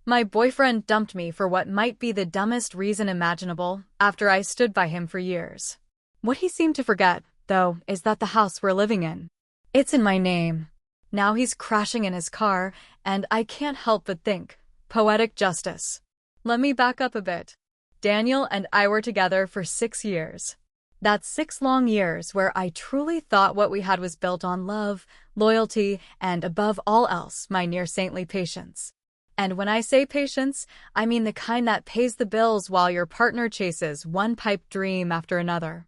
My boyfriend dumped me for what might be the dumbest reason imaginable after I stood by him for years. What he seemed to forget, though, is that the house we're living in, it's in my name. Now he's crashing in his car, and I can't help but think, poetic justice. Let me back up a bit. Daniel and I were together for 6 years. That's 6 long years where I truly thought what we had was built on love, loyalty, and above all else, my near-saintly patience. And when I say patience, I mean the kind that pays the bills while your partner chases one pipe dream after another.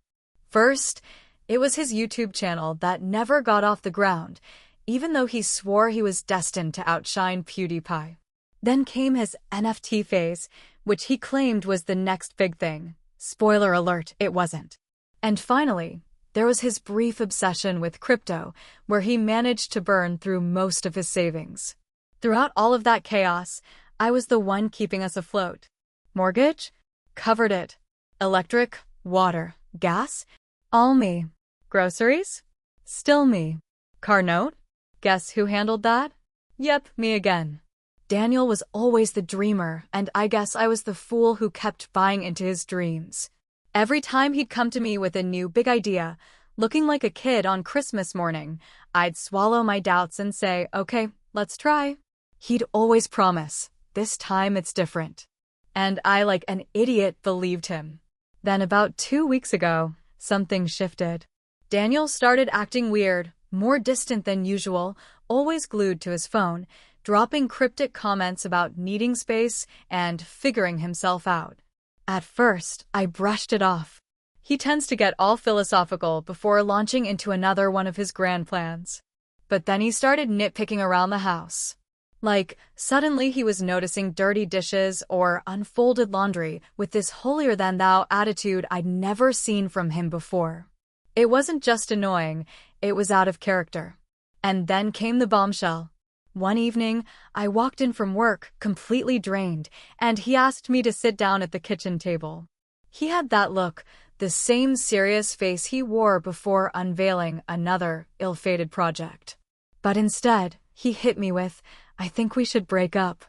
First, it was his YouTube channel that never got off the ground, even though he swore he was destined to outshine PewDiePie. Then came his NFT phase, which he claimed was the next big thing. Spoiler alert, it wasn't. And finally, there was his brief obsession with crypto, where he managed to burn through most of his savings. Throughout all of that chaos, I was the one keeping us afloat. Mortgage? Covered it. Electric, water, gas? All me. Groceries? Still me. Car note? Guess who handled that? Yep, me again. Daniel was always the dreamer, and I guess I was the fool who kept buying into his dreams. Every time he'd come to me with a new big idea, looking like a kid on Christmas morning, I'd swallow my doubts and say, okay, let's try. He'd always promise, this time it's different. And I, like an idiot, believed him. Then about 2 weeks ago, something shifted. Daniel started acting weird, more distant than usual, always glued to his phone, dropping cryptic comments about needing space and figuring himself out. At first, I brushed it off. He tends to get all philosophical before launching into another one of his grand plans. But then he started nitpicking around the house. Like, suddenly he was noticing dirty dishes or unfolded laundry with this holier-than-thou attitude I'd never seen from him before. It wasn't just annoying, it was out of character. And then came the bombshell. One evening, I walked in from work, completely drained, and he asked me to sit down at the kitchen table. He had that look, the same serious face he wore before unveiling another ill-fated project. But instead, he hit me with, I think we should break up.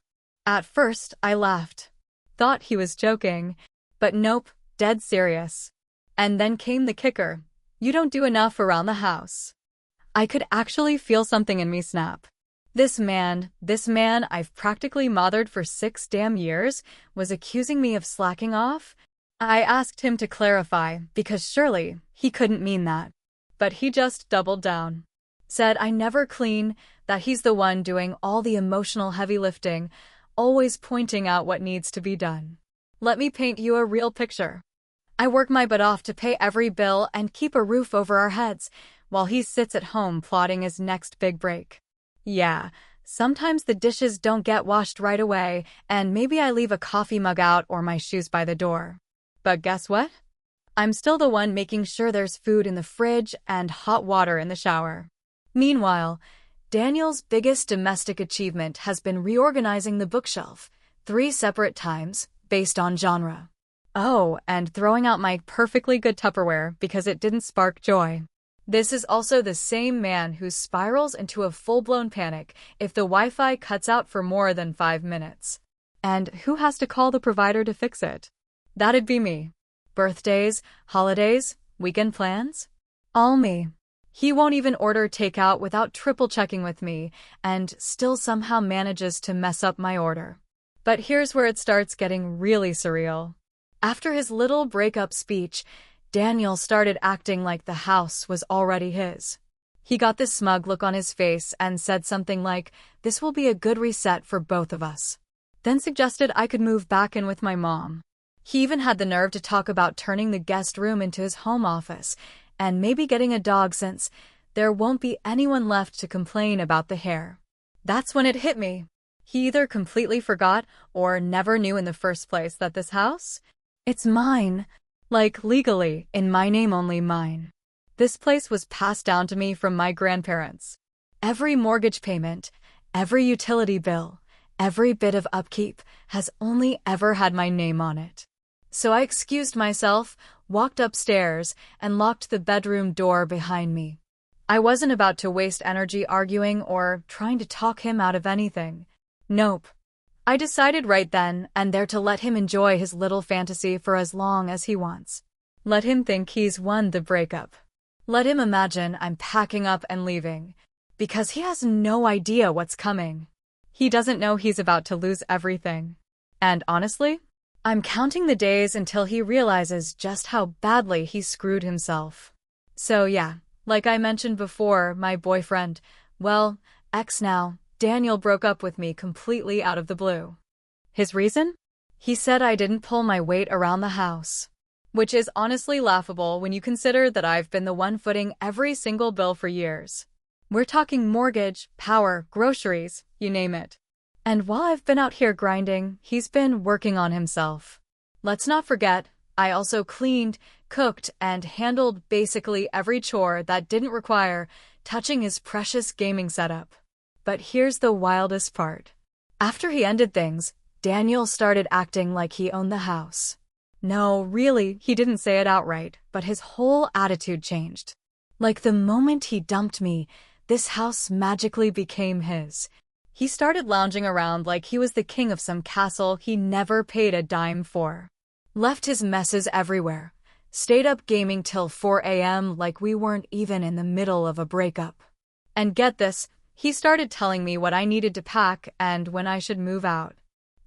At first, I laughed. Thought he was joking, but nope, dead serious. And then came the kicker. You don't do enough around the house. I could actually feel something in me snap. This man I've practically mothered for 6 damn years, was accusing me of slacking off. I asked him to clarify, because surely he couldn't mean that. But he just doubled down. Said I never clean, that he's the one doing all the emotional heavy lifting, always pointing out what needs to be done. Let me paint you a real picture. I work my butt off to pay every bill and keep a roof over our heads, while he sits at home plotting his next big break. Yeah, sometimes the dishes don't get washed right away, and maybe I leave a coffee mug out or my shoes by the door. But guess what? I'm still the one making sure there's food in the fridge and hot water in the shower. Meanwhile, Daniel's biggest domestic achievement has been reorganizing the bookshelf 3 separate times, based on genre. Oh, and throwing out my perfectly good Tupperware because it didn't spark joy. This is also the same man who spirals into a full-blown panic if the Wi-Fi cuts out for more than 5 minutes. And who has to call the provider to fix it? That'd be me. Birthdays, holidays, weekend plans? All me. He won't even order takeout without triple-checking with me, and still somehow manages to mess up my order. But here's where it starts getting really surreal. After his little breakup speech, Daniel started acting like the house was already his. He got this smug look on his face and said something like, "This will be a good reset for both of us." Then suggested I could move back in with my mom. He even had the nerve to talk about turning the guest room into his home office, and maybe getting a dog since there won't be anyone left to complain about the hair. That's when it hit me. He either completely forgot or never knew in the first place that this house? It's mine. Like, legally, in my name only mine. This place was passed down to me from my grandparents. Every mortgage payment, every utility bill, every bit of upkeep has only ever had my name on it. So I excused myself, walked upstairs, and locked the bedroom door behind me. I wasn't about to waste energy arguing or trying to talk him out of anything. Nope. I decided right then and there to let him enjoy his little fantasy for as long as he wants. Let him think he's won the breakup. Let him imagine I'm packing up and leaving, because he has no idea what's coming. He doesn't know he's about to lose everything. And honestly, I'm counting the days until he realizes just how badly he screwed himself. So yeah, like I mentioned before, my boyfriend, well, ex now, Daniel broke up with me completely out of the blue. His reason? He said I didn't pull my weight around the house. Which is honestly laughable when you consider that I've been the one footing every single bill for years. We're talking mortgage, power, groceries, you name it. And while I've been out here grinding, he's been working on himself. Let's not forget, I also cleaned, cooked, and handled basically every chore that didn't require touching his precious gaming setup. But here's the wildest part. After he ended things, Daniel started acting like he owned the house. No, really, he didn't say it outright, but his whole attitude changed. Like the moment he dumped me, this house magically became his. He started lounging around like he was the king of some castle he never paid a dime for. Left his messes everywhere. Stayed up gaming till 4 a.m. like we weren't even in the middle of a breakup. And get this, he started telling me what I needed to pack and when I should move out.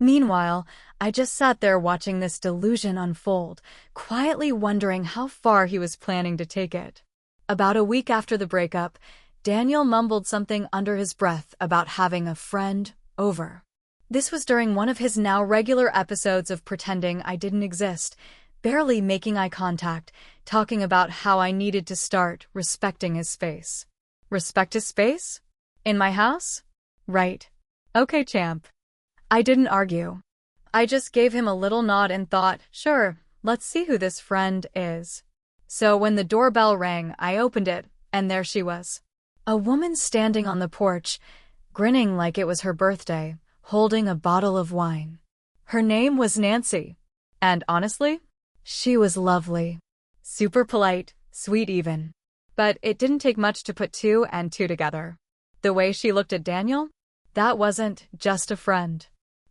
Meanwhile, I just sat there watching this delusion unfold, quietly wondering how far he was planning to take it. About a week after the breakup, Daniel mumbled something under his breath about having a friend over. This was during one of his now regular episodes of pretending I didn't exist, barely making eye contact, talking about how I needed to start respecting his space. Respect his space? In my house? Right. Okay, champ. I didn't argue. I just gave him a little nod and thought, sure, let's see who this friend is. So when the doorbell rang, I opened it, and there she was. A woman standing on the porch, grinning like it was her birthday, holding a bottle of wine. Her name was Nancy. And honestly, she was lovely. Super polite, sweet even. But it didn't take much to put two and two together. The way she looked at Daniel? That wasn't just a friend.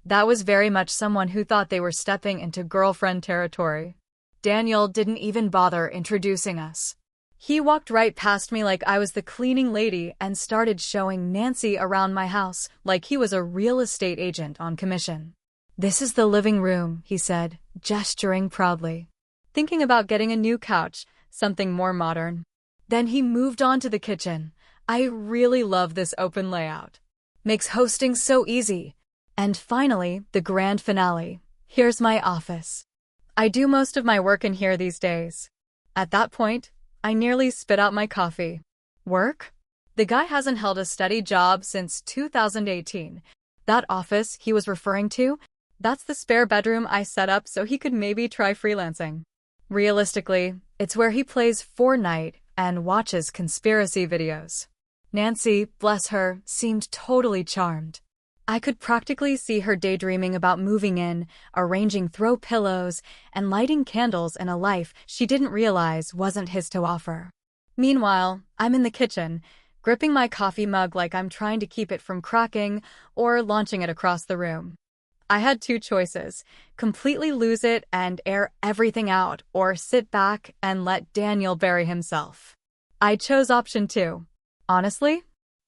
That was very much someone who thought they were stepping into girlfriend territory. Daniel didn't even bother introducing us. He walked right past me like I was the cleaning lady and started showing Nancy around my house like he was a real estate agent on commission. This is the living room, he said, gesturing proudly. Thinking about getting a new couch, something more modern. Then he moved on to the kitchen. I really love this open layout. Makes hosting so easy. And finally, the grand finale. Here's my office. I do most of my work in here these days. At that point, I nearly spit out my coffee. Work? The guy hasn't held a steady job since 2018. That office he was referring to, that's the spare bedroom I set up so he could maybe try freelancing. Realistically, it's where he plays Fortnite and watches conspiracy videos. Nancy, bless her, seemed totally charmed. I could practically see her daydreaming about moving in, arranging throw pillows, and lighting candles in a life she didn't realize wasn't his to offer. Meanwhile, I'm in the kitchen, gripping my coffee mug like I'm trying to keep it from cracking or launching it across the room. I had two choices: completely lose it and air everything out, or sit back and let Daniel bury himself. I chose option 2. Honestly,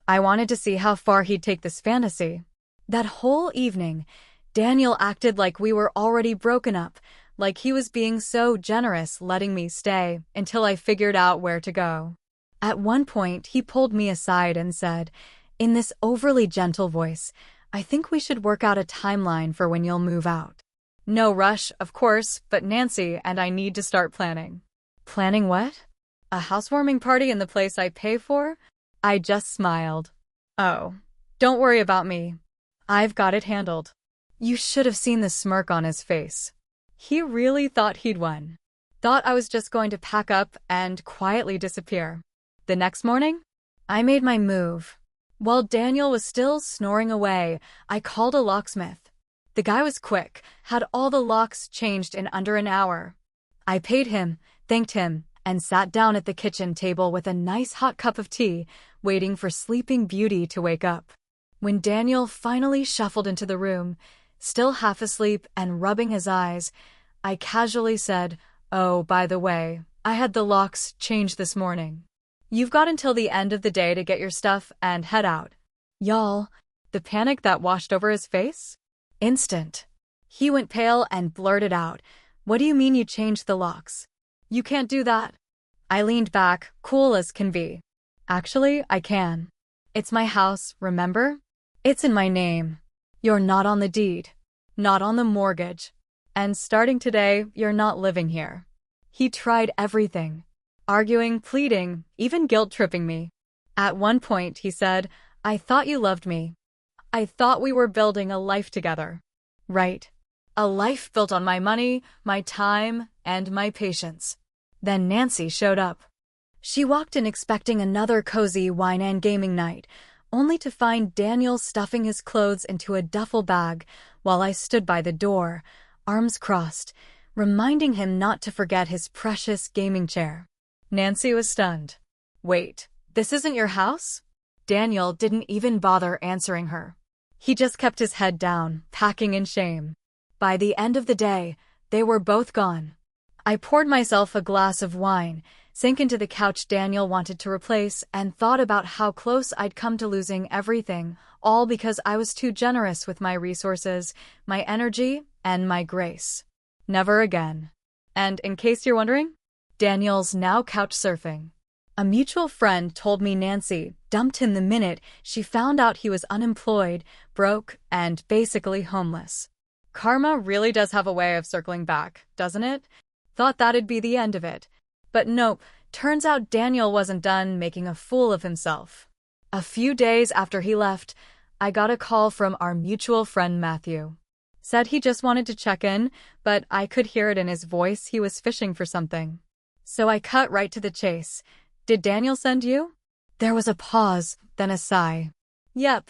I wanted to see how far he'd take this fantasy. That whole evening, Daniel acted like we were already broken up, like he was being so generous letting me stay until I figured out where to go. At one point, he pulled me aside and said, in this overly gentle voice, I think we should work out a timeline for when you'll move out. No rush, of course, but Nancy and I need to start planning. Planning what? A housewarming party in the place I pay for? I just smiled. Oh, don't worry about me. I've got it handled. You should have seen the smirk on his face. He really thought he'd won. Thought I was just going to pack up and quietly disappear. The next morning, I made my move. While Daniel was still snoring away, I called a locksmith. The guy was quick, had all the locks changed in under an hour. I paid him, thanked him, and sat down at the kitchen table with a nice hot cup of tea, waiting for Sleeping Beauty to wake up. When Daniel finally shuffled into the room, Still half asleep and rubbing his eyes, I casually said, "Oh, by the way, I had the locks changed this morning. You've got until the end of the day to get your stuff and head out." Y'all, the panic that washed over his face? Instant. He went pale and blurted out, "What do you mean you changed the locks? You can't do that." I leaned back, cool as can be. "Actually, I can. It's my house, remember? It's in my name. You're not on the deed. Not on the mortgage. And starting today, you're not living here." He tried everything. Arguing, pleading, even guilt-tripping me. At one point, he said, "I thought you loved me. I thought we were building a life together." Right. A life built on my money, my time, and my patience. Then Nancy showed up. She walked in expecting another cozy wine and gaming night, only to find Daniel stuffing his clothes into a duffel bag while I stood by the door, arms crossed, reminding him not to forget his precious gaming chair. Nancy was stunned. "Wait, this isn't your house?" Daniel didn't even bother answering her. He just kept his head down, packing in shame. By the end of the day, they were both gone. I poured myself a glass of wine, sank into the couch Daniel wanted to replace, and thought about how close I'd come to losing everything, all because I was too generous with my resources, my energy, and my grace. Never again. And in case you're wondering, Daniel's now couch surfing. A mutual friend told me Nancy dumped him the minute she found out he was unemployed, broke, and basically homeless. Karma really does have a way of circling back, doesn't it? Thought that'd be the end of it. But nope, turns out Daniel wasn't done making a fool of himself. A few days after he left, I got a call from our mutual friend Matthew. Said he just wanted to check in, but I could hear it in his voice he was fishing for something. So I cut right to the chase. "Did Daniel send you?" There was a pause, then a sigh. "Yep."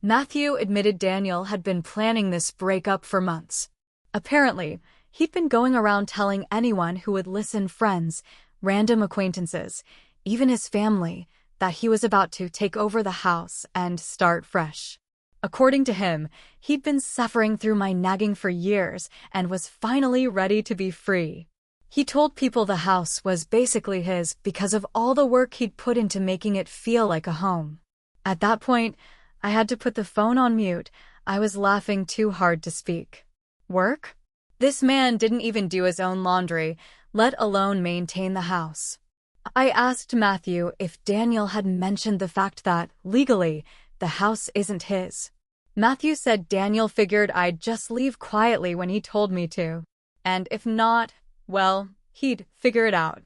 Matthew admitted Daniel had been planning this breakup for months. Apparently, he'd been going around telling anyone who would listen, friends, random acquaintances, even his family, that he was about to take over the house and start fresh. According to him, he'd been suffering through my nagging for years and was finally ready to be free. He told people the house was basically his because of all the work he'd put into making it feel like a home. At that point, I had to put the phone on mute. I was laughing too hard to speak. Work? This man didn't even do his own laundry, let alone maintain the house. I asked Matthew if Daniel had mentioned the fact that, legally, the house isn't his. Matthew said Daniel figured I'd just leave quietly when he told me to. And if not, well, he'd figure it out.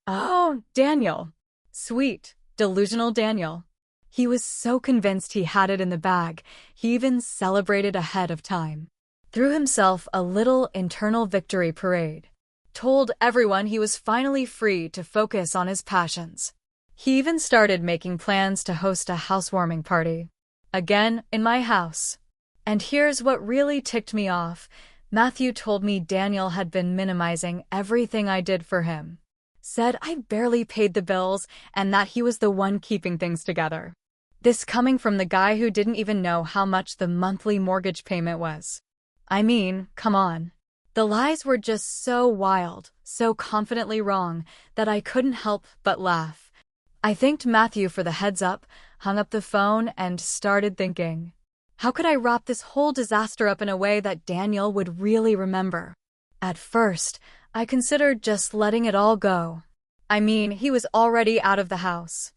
Oh, Daniel. Sweet, delusional Daniel. He was so convinced he had it in the bag, he even celebrated ahead of time. Threw himself a little internal victory parade. Told everyone he was finally free to focus on his passions. He even started making plans to host a housewarming party. Again, in my house. And here's what really ticked me off. Matthew told me Daniel had been minimizing everything I did for him. Said I barely paid the bills and that he was the one keeping things together. This coming from the guy who didn't even know how much the monthly mortgage payment was. I mean, come on. The lies were just so wild, so confidently wrong, that I couldn't help but laugh. I thanked Matthew for the heads up, hung up the phone, and started thinking, how could I wrap this whole disaster up in a way that Daniel would really remember? At first, I considered just letting it all go. I mean, he was already out of the house.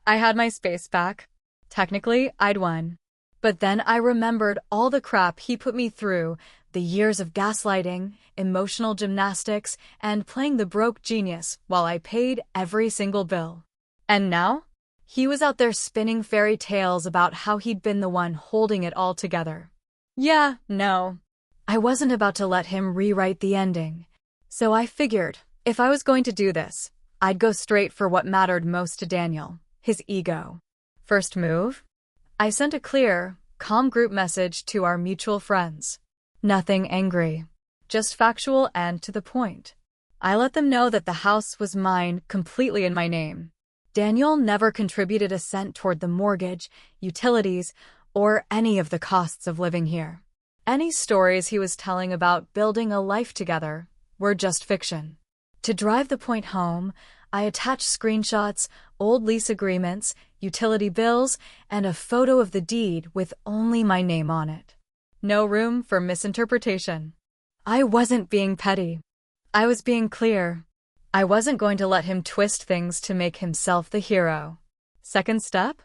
I had my space back. Technically, I'd won. But then I remembered all the crap he put me through, the years of gaslighting, emotional gymnastics, and playing the broke genius while I paid every single bill. And now? He was out there spinning fairy tales about how he'd been the one holding it all together. Yeah, no. I wasn't about to let him rewrite the ending. So I figured, if I was going to do this, I'd go straight for what mattered most to Daniel, his ego. First move? I sent a clear, calm group message to our mutual friends. Nothing angry, just factual and to the point. I let them know that the house was mine, completely in my name. Daniel never contributed a cent toward the mortgage, utilities, or any of the costs of living here. Any stories he was telling about building a life together were just fiction. To drive the point home, I attached screenshots, old lease agreements, utility bills, and a photo of the deed with only my name on it. No room for misinterpretation. I wasn't being petty. I was being clear. I wasn't going to let him twist things to make himself the hero. Second step?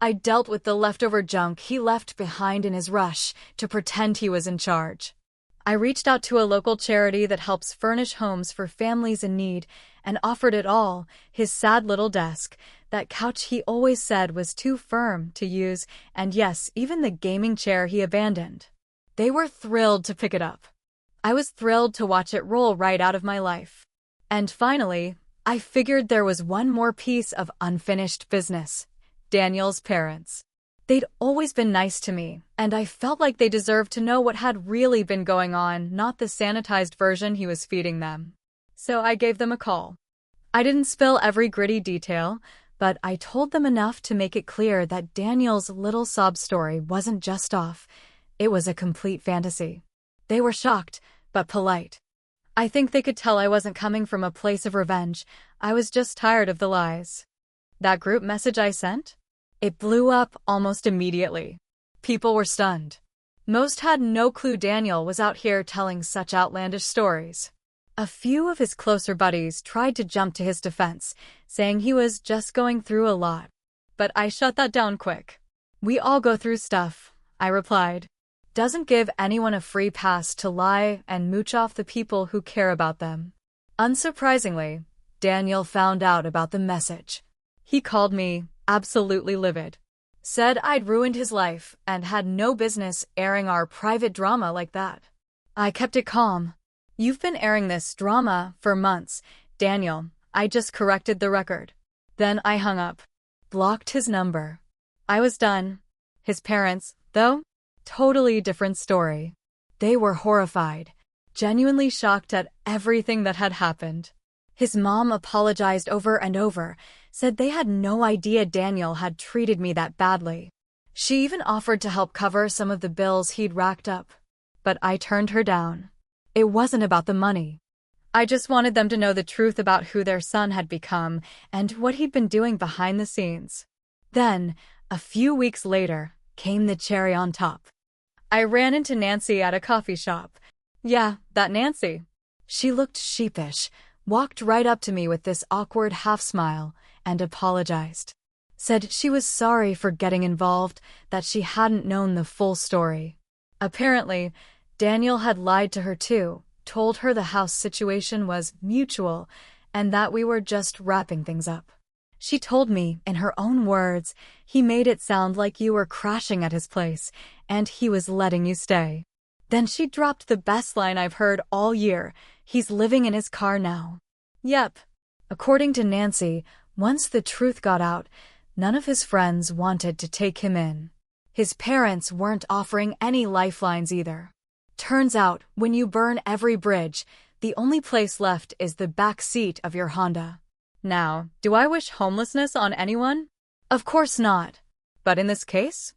I dealt with the leftover junk he left behind in his rush to pretend he was in charge. I reached out to a local charity that helps furnish homes for families in need and offered it all: his sad little desk, that couch he always said was too firm to use, and yes, even the gaming chair he abandoned. They were thrilled to pick it up. I was thrilled to watch it roll right out of my life. And finally, I figured there was one more piece of unfinished business: Daniel's parents. They'd always been nice to me, and I felt like they deserved to know what had really been going on, not the sanitized version he was feeding them. So I gave them a call. I didn't spill every gritty detail, but I told them enough to make it clear that Daniel's little sob story wasn't just off. It was a complete fantasy. They were shocked, but polite. I think they could tell I wasn't coming from a place of revenge. I was just tired of the lies. That group message I sent? It blew up almost immediately. People were stunned. Most had no clue Daniel was out here telling such outlandish stories. A few of his closer buddies tried to jump to his defense, saying he was just going through a lot. But I shut that down quick. We all go through stuff, I replied. Doesn't give anyone a free pass to lie and mooch off the people who care about them. Unsurprisingly, Daniel found out about the message. He called me absolutely livid. Said I'd ruined his life and had no business airing our private drama like that. I kept it calm. You've been airing this drama for months, Daniel. I just corrected the record. Then I hung up. Blocked his number. I was done. His parents, though? Totally different story. They were horrified, genuinely shocked at everything that had happened. His mom apologized over and over, said they had no idea Daniel had treated me that badly. She even offered to help cover some of the bills he'd racked up. But I turned her down. It wasn't about the money. I just wanted them to know the truth about who their son had become and what he'd been doing behind the scenes. Then, a few weeks later, came the cherry on top. I ran into Nancy at a coffee shop. Yeah, that Nancy. She looked sheepish, walked right up to me with this awkward half-smile, and apologized. Said she was sorry for getting involved, that she hadn't known the full story. Apparently, Daniel had lied to her too, told her the house situation was mutual, and that we were just wrapping things up. She told me, in her own words, he made it sound like you were crashing at his place, and he was letting you stay. Then she dropped the best line I've heard all year: he's living in his car now. Yep. According to Nancy, once the truth got out, none of his friends wanted to take him in. His parents weren't offering any lifelines either. Turns out, when you burn every bridge, the only place left is the back seat of your Honda. Now, do I wish homelessness on anyone? Of course not. But in this case?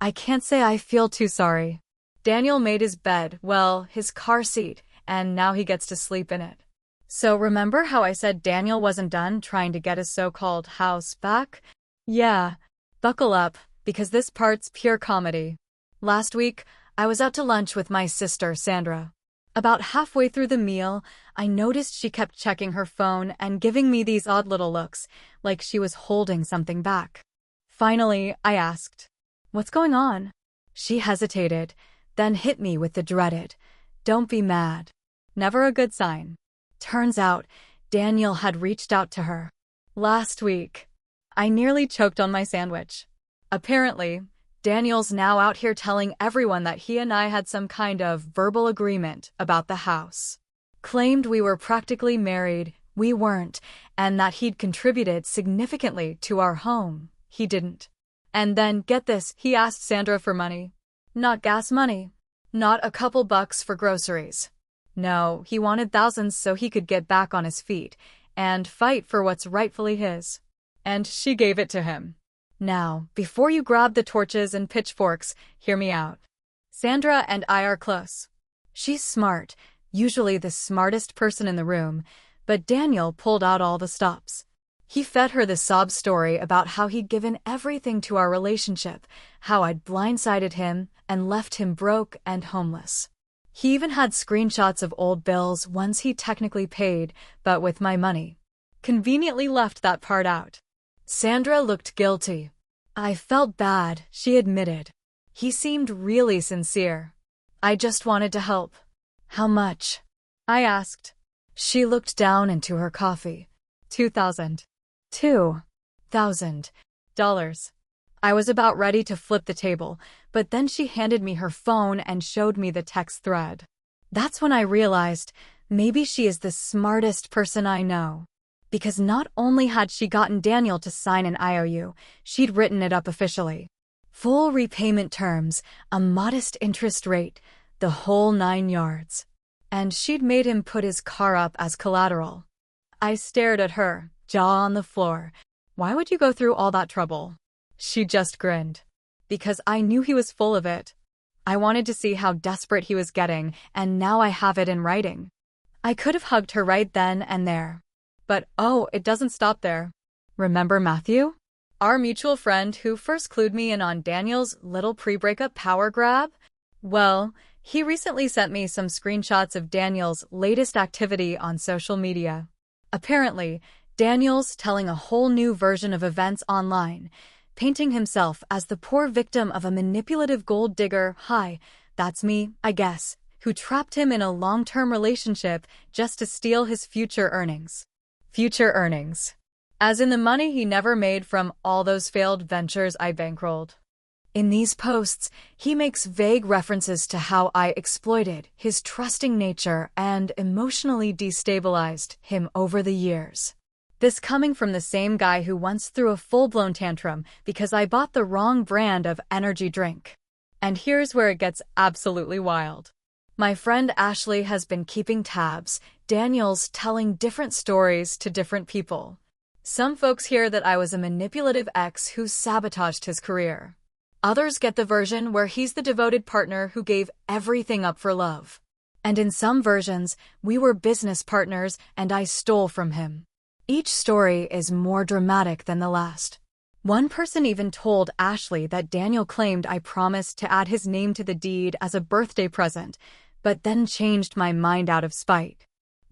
I can't say I feel too sorry. Daniel made his bed, well, his car seat, and now he gets to sleep in it. So remember how I said Daniel wasn't done trying to get his so-called house back? Yeah. Buckle up, because this part's pure comedy. Last week, I was out to lunch with my sister, Sandra. About halfway through the meal, I noticed she kept checking her phone and giving me these odd little looks, like she was holding something back. Finally, I asked, "What's going on?" She hesitated, then hit me with the dreaded, "Don't be mad." Never a good sign. Turns out, Daniel had reached out to her. Last week. I nearly choked on my sandwich. Apparently, Daniel's now out here telling everyone that he and I had some kind of verbal agreement about the house. Claimed we were practically married, we weren't, and that he'd contributed significantly to our home. He didn't. And then, get this, he asked Sandra for money. Not gas money. Not a couple bucks for groceries. No, he wanted thousands so he could get back on his feet and fight for what's rightfully his. And she gave it to him. Now, before you grab the torches and pitchforks, hear me out. Sandra and I are close. She's smart, usually the smartest person in the room, but Daniel pulled out all the stops. He fed her the sob story about how he'd given everything to our relationship, how I'd blindsided him and left him broke and homeless. He even had screenshots of old bills, ones he technically paid, but with my money. Conveniently left that part out. Sandra looked guilty. I felt bad, she admitted. He seemed really sincere. I just wanted to help. How much? I asked. She looked down into her coffee. $2,000. $2,000. I was about ready to flip the table, but then she handed me her phone and showed me the text thread. That's when I realized maybe she is the smartest person I know. Because not only had she gotten Daniel to sign an IOU, she'd written it up officially. Full repayment terms, a modest interest rate, the whole 9 yards. And she'd made him put his car up as collateral. I stared at her, jaw on the floor. Why would you go through all that trouble? She just grinned. Because I knew he was full of it. I wanted to see how desperate he was getting, and now I have it in writing. I could have hugged her right then and there. But oh, it doesn't stop there. Remember Matthew? Our mutual friend who first clued me in on Daniel's little pre-breakup power grab? Well, he recently sent me some screenshots of Daniel's latest activity on social media. Apparently, Daniel's telling a whole new version of events online, painting himself as the poor victim of a manipulative gold digger, hi, that's me, I guess, who trapped him in a long-term relationship just to steal his future earnings. Future earnings. As in the money he never made from all those failed ventures I bankrolled. In these posts, he makes vague references to how I exploited his trusting nature and emotionally destabilized him over the years. This coming from the same guy who once threw a full-blown tantrum because I bought the wrong brand of energy drink. And here's where it gets absolutely wild. My friend Ashley has been keeping tabs, Daniel's telling different stories to different people. Some folks hear that I was a manipulative ex who sabotaged his career. Others get the version where he's the devoted partner who gave everything up for love. And in some versions, we were business partners and I stole from him. Each story is more dramatic than the last. One person even told Ashley that Daniel claimed I promised to add his name to the deed as a birthday present, but then changed my mind out of spite.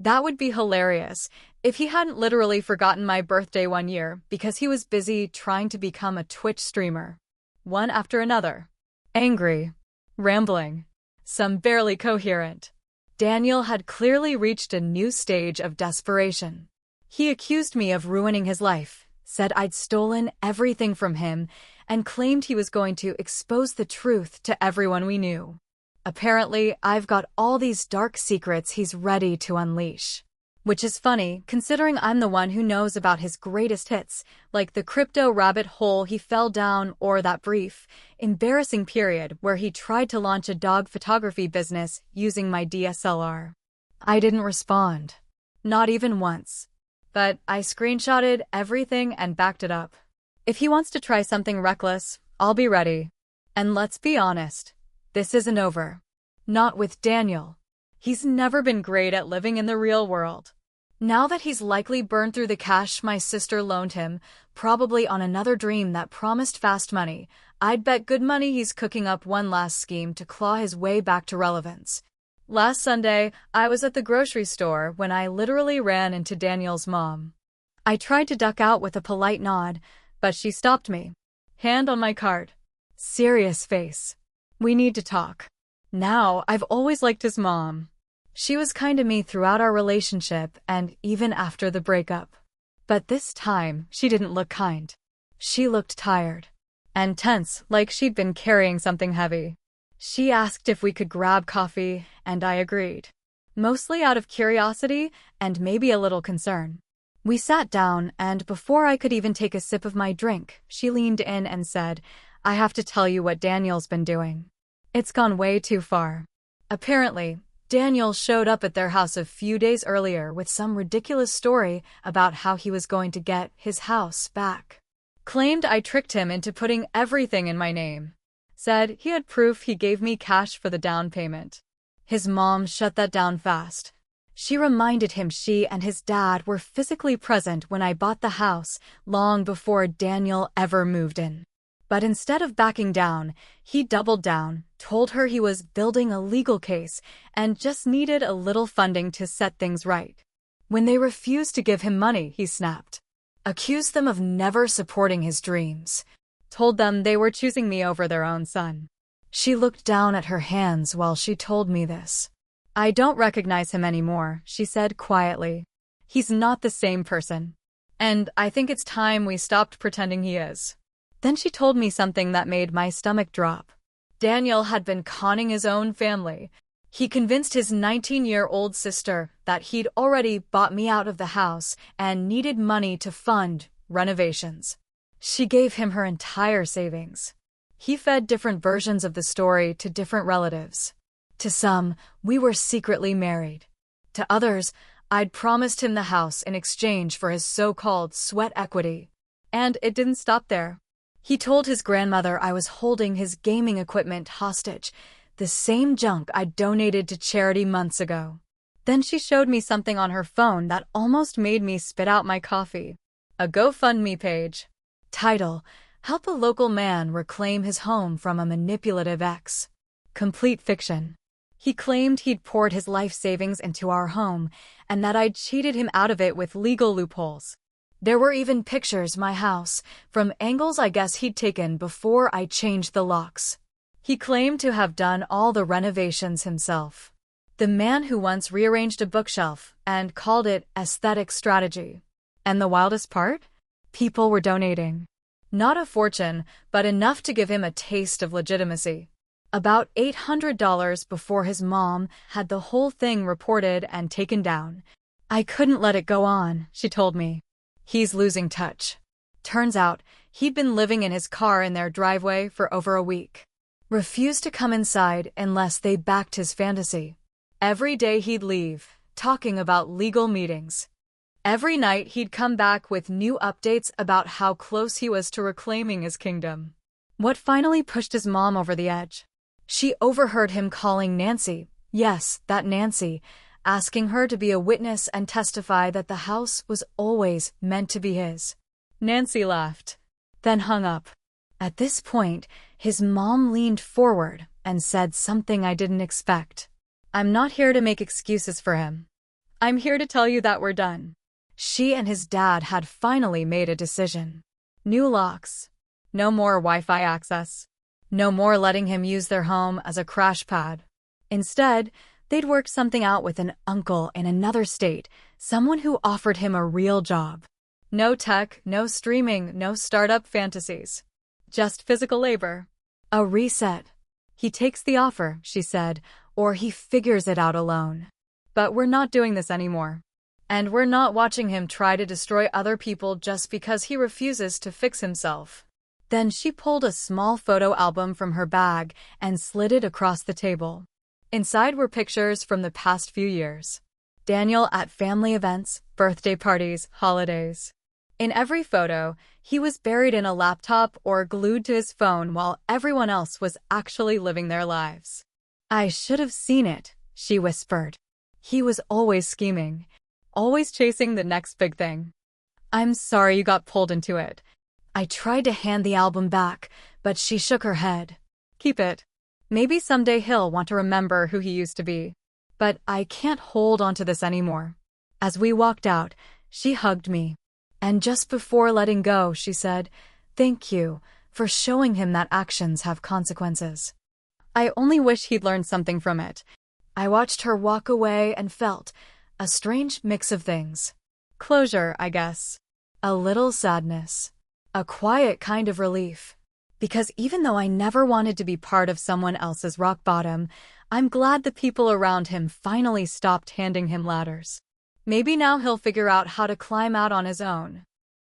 That would be hilarious if he hadn't literally forgotten my birthday one year because he was busy trying to become a Twitch streamer. One after another. Angry. Rambling. Some barely coherent. Daniel had clearly reached a new stage of desperation. He accused me of ruining his life, said I'd stolen everything from him, and claimed he was going to expose the truth to everyone we knew. Apparently, I've got all these dark secrets he's ready to unleash. Which is funny, considering I'm the one who knows about his greatest hits, like the crypto rabbit hole he fell down or that brief, embarrassing period where he tried to launch a dog photography business using my DSLR. I didn't respond. Not even once. But I screenshotted everything and backed it up. If he wants to try something reckless, I'll be ready. And let's be honest, this isn't over. Not with Daniel. He's never been great at living in the real world. Now that he's likely burned through the cash my sister loaned him, probably on another dream that promised fast money, I'd bet good money he's cooking up one last scheme to claw his way back to relevance. Last Sunday, I was at the grocery store when I literally ran into Daniel's mom. I tried to duck out with a polite nod, but she stopped me. Hand on my card. Serious face. We need to talk. Now, I've always liked his mom. She was kind to me throughout our relationship and even after the breakup. But this time, she didn't look kind. She looked tired. And tense, like she'd been carrying something heavy. She asked if we could grab coffee, and I agreed. Mostly out of curiosity and maybe a little concern. We sat down, and before I could even take a sip of my drink, she leaned in and said, I have to tell you what Daniel's been doing. It's gone way too far. Apparently, Daniel showed up at their house a few days earlier with some ridiculous story about how he was going to get his house back. Claimed I tricked him into putting everything in my name. Said he had proof he gave me cash for the down payment. His mom shut that down fast. She reminded him she and his dad were physically present when I bought the house, long before Daniel ever moved in. But instead of backing down, he doubled down, told her he was building a legal case and just needed a little funding to set things right. When they refused to give him money, he snapped. Accused them of never supporting his dreams. Told them they were choosing me over their own son. She looked down at her hands while she told me this. I don't recognize him anymore, she said quietly. He's not the same person. And I think it's time we stopped pretending he is. Then she told me something that made my stomach drop. Daniel had been conning his own family. He convinced his 19-year-old sister that he'd already bought me out of the house and needed money to fund renovations. She gave him her entire savings. He fed different versions of the story to different relatives. To some, we were secretly married. To others, I'd promised him the house in exchange for his so-called sweat equity. And it didn't stop there. He told his grandmother I was holding his gaming equipment hostage, the same junk I'd donated to charity months ago. Then she showed me something on her phone that almost made me spit out my coffee. A GoFundMe page. Title: Help a local man reclaim his home from a manipulative ex. Complete fiction. He claimed he'd poured his life savings into our home and that I'd cheated him out of it with legal loopholes. There were even pictures my house, from angles I guess he'd taken before I changed the locks. He claimed to have done all the renovations himself. The man who once rearranged a bookshelf and called it aesthetic strategy. And the wildest part? People were donating. Not a fortune, but enough to give him a taste of legitimacy. About $800 before his mom had the whole thing reported and taken down. I couldn't let it go on, she told me. He's losing touch. Turns out, he'd been living in his car in their driveway for over a week. Refused to come inside unless they backed his fantasy. Every day he'd leave, talking about legal meetings. Every night he'd come back with new updates about how close he was to reclaiming his kingdom. What finally pushed his mom over the edge? She overheard him calling Nancy, yes, that Nancy, asking her to be a witness and testify that the house was always meant to be his. Nancy laughed, then hung up. At this point, his mom leaned forward and said something I didn't expect. I'm not here to make excuses for him. I'm here to tell you that we're done. She and his dad had finally made a decision. New locks. No more Wi-Fi access. No more letting him use their home as a crash pad. Instead, they'd worked something out with an uncle in another state, someone who offered him a real job. No tech, no streaming, no startup fantasies. Just physical labor. A reset. He takes the offer, she said, or he figures it out alone. But we're not doing this anymore. And we're not watching him try to destroy other people just because he refuses to fix himself. Then she pulled a small photo album from her bag and slid it across the table. Inside were pictures from the past few years. Daniel at family events, birthday parties, holidays. In every photo, he was buried in a laptop or glued to his phone while everyone else was actually living their lives. I should have seen it, she whispered. He was always scheming, always chasing the next big thing. I'm sorry you got pulled into it. I tried to hand the album back, but she shook her head. Keep it. Maybe someday he'll want to remember who he used to be. But I can't hold on to this anymore. As we walked out, she hugged me. And just before letting go, she said, "Thank you for showing him that actions have consequences." I only wish he'd learned something from it. I watched her walk away and felt a strange mix of things. Closure, I guess. A little sadness. A quiet kind of relief. Because even though I never wanted to be part of someone else's rock bottom, I'm glad the people around him finally stopped handing him ladders. Maybe now he'll figure out how to climb out on his own.